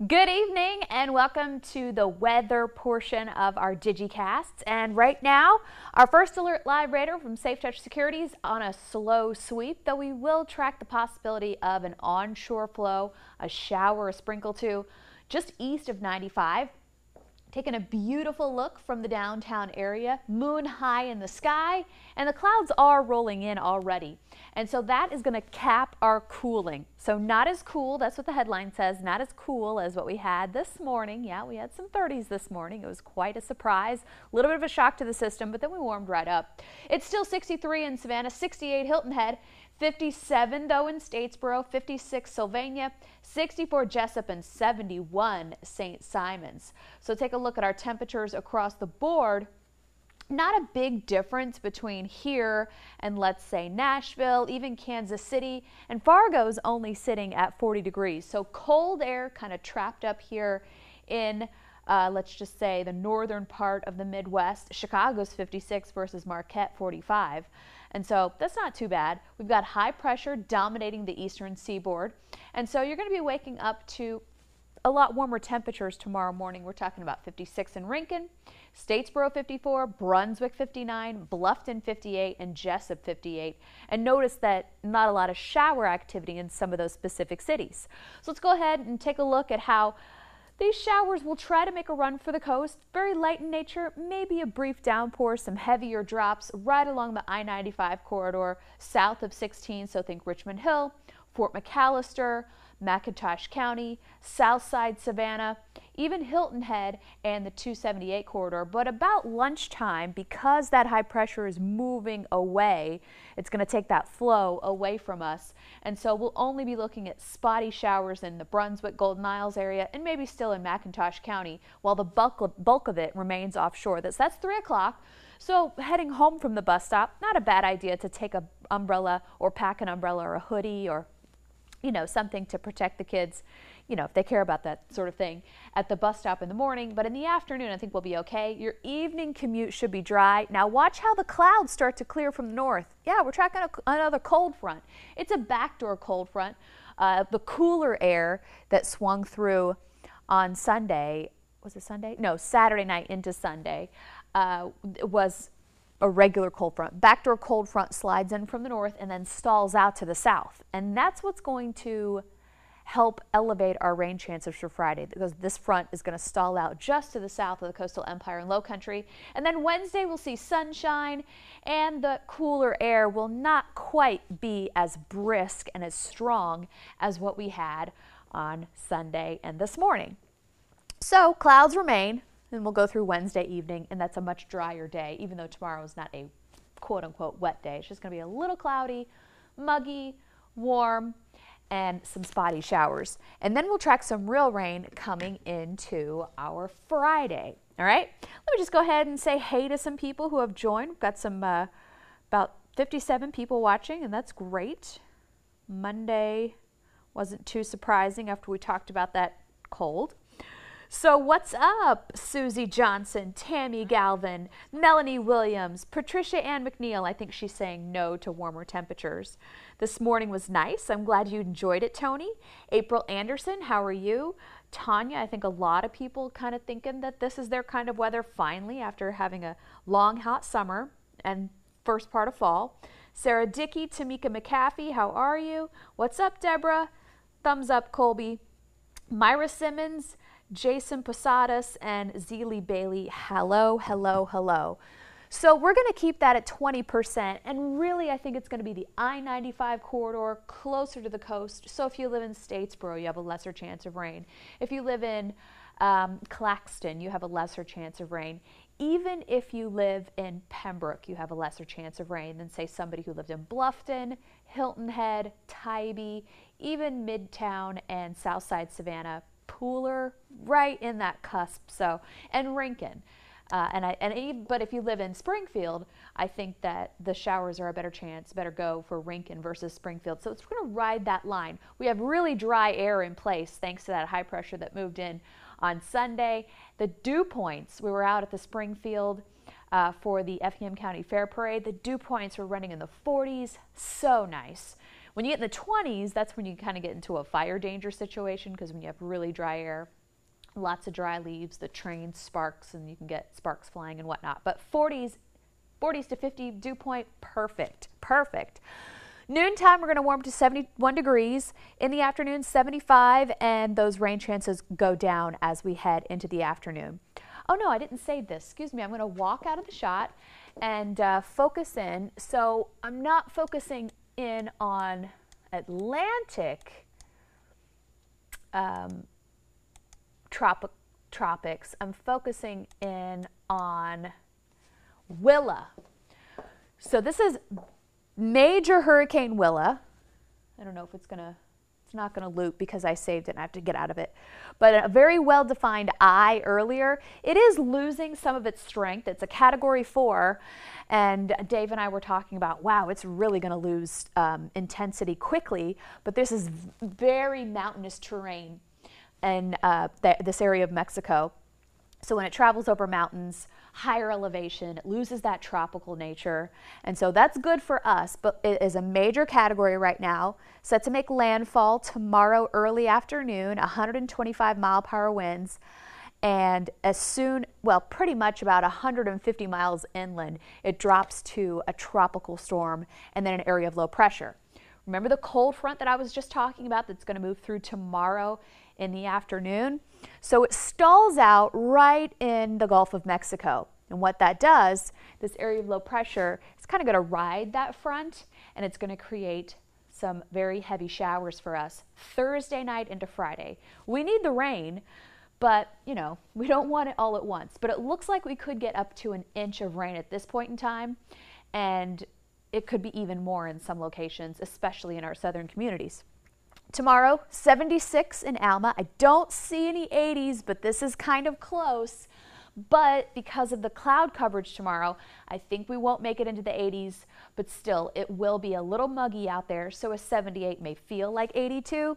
Good evening and welcome to the weather portion of our DigiCasts. And right now, our first alert live radar from Safe Touch Securities on a slow sweep, though we will track the possibility of an onshore flow, a shower, a sprinkle too, just east of 95. Taking a beautiful look from the downtown area, moon high in the sky, and the clouds are rolling in already. And so that is going to cap our cooling. So not as cool, that's what the headline says, not as cool as what we had this morning. Yeah, we had some 30s this morning. It was quite a surprise. A little bit of a shock to the system, but then we warmed right up. It's still 63 in Savannah, 68 Hilton Head, 57 though in Statesboro, 56 Sylvania, 64 Jessup, and 71 St. Simons. So take a look at our temperatures across the board. Not a big difference between here and let's say Nashville, even Kansas City, and Fargo's only sitting at 40 degrees. So cold air kind of trapped up here in let's just say the northern part of the Midwest. Chicago's 56 versus Marquette 45. And so that's not too bad. We've got high pressure dominating the eastern seaboard. And so you're going to be waking up to a lot warmer temperatures tomorrow morning. We're talking about 56 in Rincon, Statesboro 54, Brunswick 59, Bluffton 58, and Jessup 58. And notice that not a lot of shower activity in some of those specific cities. So let's go ahead and take a look at how these showers will try to make a run for the coast. Very light in nature, maybe a brief downpour, some heavier drops right along the I-95 corridor south of 16. So think Richmond Hill, Fort McAllister, McIntosh County, Southside Savannah, even Hilton Head and the 278 corridor. But about lunchtime, because that high pressure is moving away, it's going to take that flow away from us. And so we'll only be looking at spotty showers in the Brunswick, Golden Isles area, and maybe still in McIntosh County, while the bulk of it remains offshore. That's 3 o'clock. So heading home from the bus stop, not a bad idea to take an umbrella or pack an umbrella or a hoodie or something to protect the kids, if they care about that sort of thing at the bus stop in the morning. But in the afternoon, I think we'll be okay. Your evening commute should be dry. Now watch how the clouds start to clear from the north. Yeah, we're tracking another cold front. It's a backdoor cold front. The cooler air that swung through on Sunday, was it Sunday? No, Saturday night into Sunday, was a regular cold front. Backdoor cold front slides in from the north and then stalls out to the south. And that's what's going to help elevate our rain chances for Friday, because this front is going to stall out just to the south of the coastal empire and low country. And then Wednesday we'll see sunshine, and the cooler air will not quite be as brisk and as strong as what we had on Sunday and this morning. So clouds remain. And we'll go through Wednesday evening, and that's a much drier day, even though tomorrow is not a quote-unquote wet day. It's just going to be a little cloudy, muggy, warm, and some spotty showers. And then we'll track some real rain coming into our Friday. All right? Let me just go ahead and say hey to some people who have joined. We've got some about 57 people watching, and that's great. Monday wasn't too surprising after we talked about that cold. So what's up, Susie Johnson, Tammy Galvin, Melanie Williams, Patricia Ann McNeil? I think she's saying no to warmer temperatures. This morning was nice. I'm glad you enjoyed it, Tony. April Anderson, how are you? Tanya, I think a lot of people kind of thinking that this is their kind of weather finally after having a long, hot summer and first part of fall. Sarah Dickey, Tamika McAfee, how are you? What's up, Deborah? Thumbs up, Colby. Myra Simmons, Jason Posadas, and Zeely Bailey, hello, hello, hello. So we're going to keep that at 20%, and really I think it's going to be the I-95 corridor closer to the coast. So if you live in Statesboro, you have a lesser chance of rain. If you live in Claxton, you have a lesser chance of rain. Even if you live in Pembroke, you have a lesser chance of rain than, say, somebody who lived in Bluffton, Hilton Head, Tybee, even Midtown and Southside Savannah. Pooler, right in that cusp. So, and Rincon. But if you live in Springfield, I think that the showers are a better go for Rincon versus Springfield. So it's going to ride that line. We have really dry air in place thanks to that high pressure that moved in on Sunday. The dew points, we were out at the Springfield for the Effingham County Fair Parade. The dew points were running in the 40s. So nice. When you get in the 20s, that's when you kind of get into a fire danger situation, because when you have really dry air, lots of dry leaves, the train sparks and you can get sparks flying and whatnot. But 40s to 50 dew point, perfect. Noontime, we're going to warm to 71 degrees. In the afternoon, 75, and those rain chances go down as we head into the afternoon. Oh no, I didn't save this. Excuse me. I'm going to walk out of the shot and focus in. So I'm not focusing in on Atlantic tropics. I'm focusing in on Willa. So this is Major Hurricane Willa. I don't know if it's not gonna loop because I saved it and I have to get out of it. But a very well-defined eye earlier. It is losing some of its strength. It's a Category 4, and Dave and I were talking about, wow, it's really gonna lose intensity quickly. But this is very mountainous terrain in this area of Mexico. So when it travels over mountains, higher elevation, it loses that tropical nature. And so that's good for us, but it is a major category right now, set to make landfall tomorrow early afternoon, 125 mile-per-hour winds. And as soon, well, pretty much about 150 miles inland, it drops to a tropical storm and then an area of low pressure. Remember the cold front that I was just talking about that's going to move through tomorrow in the afternoon? So it stalls out right in the Gulf of Mexico. And what that does, this area of low pressure, it's kind of going to ride that front, and it's going to create some very heavy showers for us Thursday night into Friday. We need the rain, but you know, we don't want it all at once. But it looks like we could get up to an inch of rain at this point in time, and it could be even more in some locations, especially in our southern communities. Tomorrow, 76 in Alma. I don't see any 80s, but this is kind of close. But because of the cloud coverage tomorrow, I think we won't make it into the 80s, but still, it will be a little muggy out there, so a 78 may feel like 82.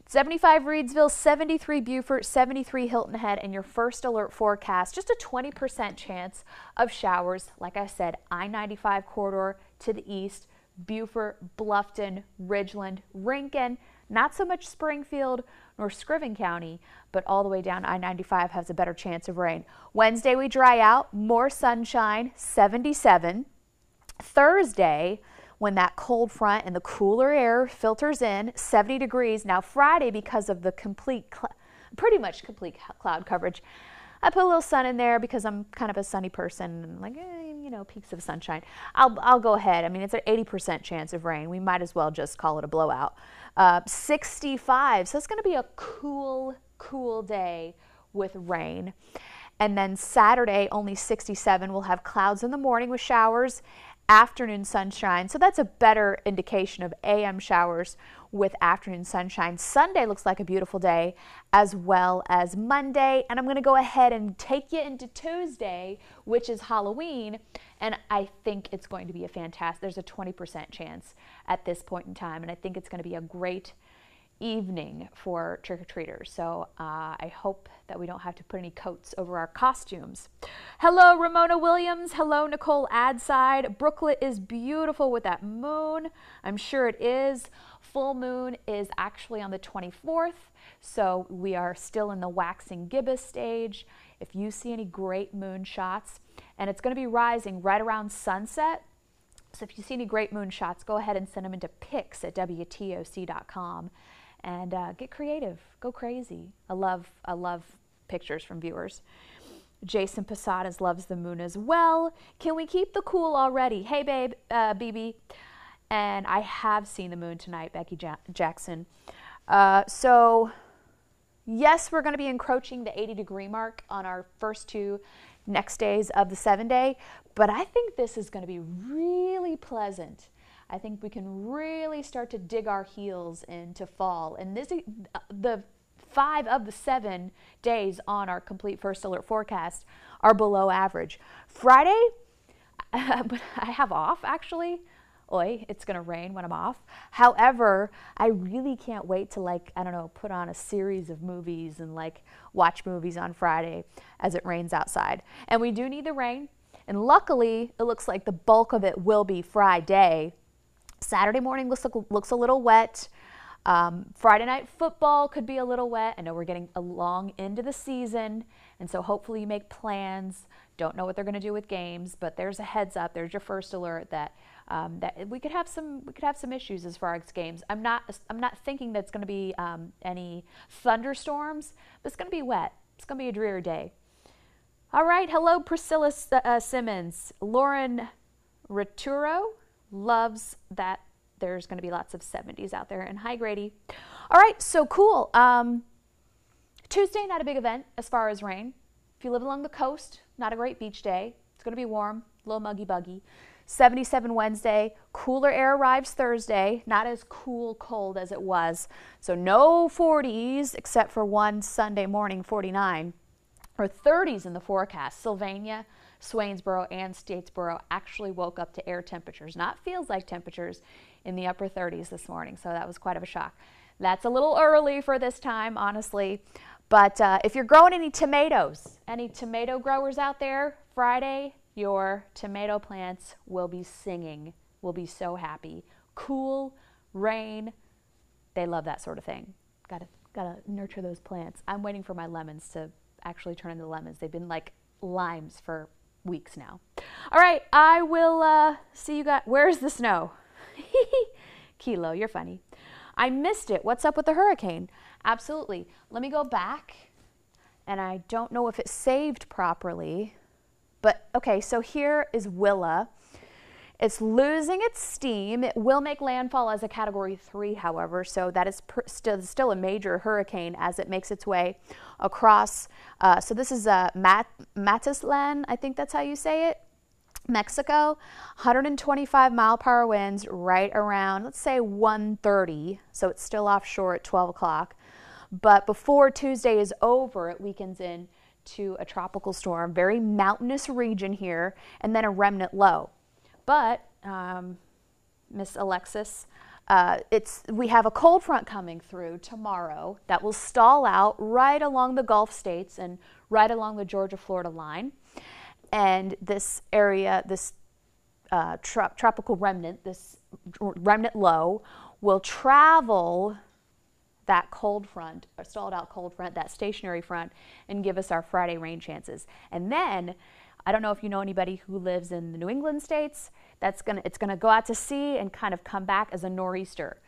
75 Reidsville, 73 Beaufort, 73 Hilton Head, and your first alert forecast, just a 20% chance of showers. Like I said, I-95 corridor to the east, Beaufort, Bluffton, Ridgeland, Rincon, not so much Springfield nor Scriven County, but all the way down I-95 has a better chance of rain. Wednesday, we dry out, more sunshine, 77. Thursday, when that cold front and the cooler air filters in, 70 degrees. Now Friday, because of the pretty much complete cloud coverage, I put a little sun in there because I'm kind of a sunny person, and like, you know, peaks of sunshine. I'll go ahead. I mean, it's an 80% chance of rain. We might as well just call it a blowout. 65, so it's going to be a cool day with rain. And then Saturday, only 67. We'll have clouds in the morning with showers, afternoon sunshine. So that's a better indication of AM showers with afternoon sunshine. Sunday looks like a beautiful day, as well as Monday. And I'm going to go ahead and take you into Tuesday, which is Halloween. And I think it's going to be a fantastic, there's a 20% chance at this point in time. And I think it's going to be a great evening for trick-or-treaters. So I hope that we don't have to put any coats over our costumes. Hello, Ramona Williams. Hello, Nicole Adside. Brooklet is beautiful with that moon. I'm sure it is. Full moon is actually on the 24th, so we are still in the waxing gibbous stage. If you see any great moon shots, and it's going to be rising right around sunset, so if you see any great moon shots, go ahead and send them into pics@WTOC.com. And get creative, go crazy. I love pictures from viewers. Jason Posadas loves the moon as well. Can we keep the cool already? Hey babe, BB. And I have seen the moon tonight, Becky Jackson. So yes, we're going to be encroaching the 80-degree mark on our first two next days of the 7-day, but I think this is going to be really pleasant. I think we can really start to dig our heels into fall. And this, the 5 of the 7 days on our complete first alert forecast are below average. Friday, but I have off actually. Oi, it's gonna rain when I'm off. However, I really can't wait to, like, I don't know, put on a series of movies and like watch movies on Friday as it rains outside. And we do need the rain. And luckily, it looks like the bulk of it will be Friday. Saturday morning looks a little wet. Friday night football could be a little wet. I know we're getting along into the season, and so hopefully you make plans. Don't know what they're going to do with games, but there's a heads up. There's your first alert that that we could have some issues as far as games. I'm not thinking that's going to be any thunderstorms, but it's going to be wet. It's going to be a dreary day. All right, hello Priscilla Simmons. Lauren Rituro loves that there's going to be lots of 70s out there. And hi, Grady. All right, so cool. Tuesday, not a big event as far as rain. If you live along the coast, not a great beach day. It's going to be warm, a little muggy buggy. 77 Wednesday. Cooler air arrives Thursday. Not as cold as it was. So no 40s except for one Sunday morning, 49. Or 30s in the forecast. Sylvania, Swainsboro, and Statesboro actually woke up to air temperatures, not feels like temperatures, in the upper 30s this morning. So that was quite of a shock. That's a little early for this time, honestly. But if you're growing any tomatoes, any tomato growers out there, Friday, your tomato plants will be singing, will be so happy. Cool, rain, they love that sort of thing. Gotta nurture those plants. I'm waiting for my lemons to actually turn into lemons. They've been like limes for weeks now. All right, I will see you guys. Where's the snow? Kilo, you're funny. I missed it. What's up with the hurricane? Absolutely. Let me go back, and I don't know if it saved properly, but okay, so here is Willa. It's losing its steam. It will make landfall as a Category 3, however, so that is still a major hurricane as it makes its way across. So this is Mazatlán, I think that's how you say it, Mexico. 125 mile-per-hour winds right around, let's say 1:30, so it's still offshore at 12 o'clock. But before Tuesday is over, it weakens in to a tropical storm, very mountainous region here, and then a remnant low. But, Miss Alexis, we have a cold front coming through tomorrow that will stall out right along the Gulf states and right along the Georgia-Florida line. And this area, this tropical remnant, this remnant low, will travel that cold front, or stalled out cold front, that stationary front, and give us our Friday rain chances. And then, I don't know if you know anybody who lives in the New England states, it's gonna go out to sea and kind of come back as a nor'easter.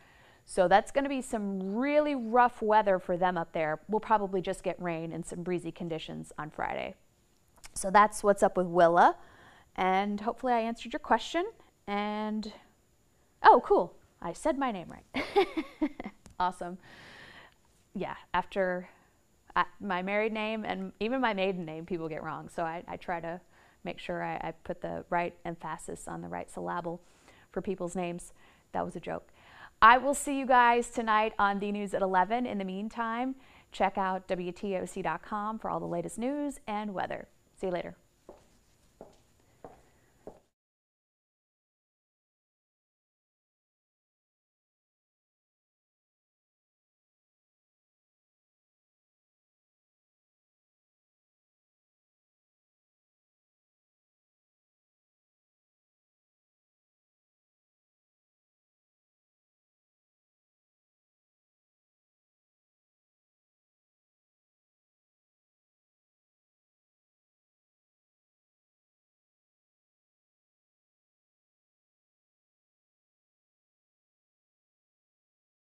So that's gonna be some really rough weather for them up there. We'll probably just get rain and some breezy conditions on Friday. So that's what's up with Willa. And hopefully I answered your question. And, oh, cool. I said my name right. Awesome. Yeah, after my married name and even my maiden name, people get wrong. So I try to make sure I put the right emphasis on the right syllable for people's names. That was a joke. I will see you guys tonight on D News at 11. In the meantime, check out WTOC.com for all the latest news and weather. See you later.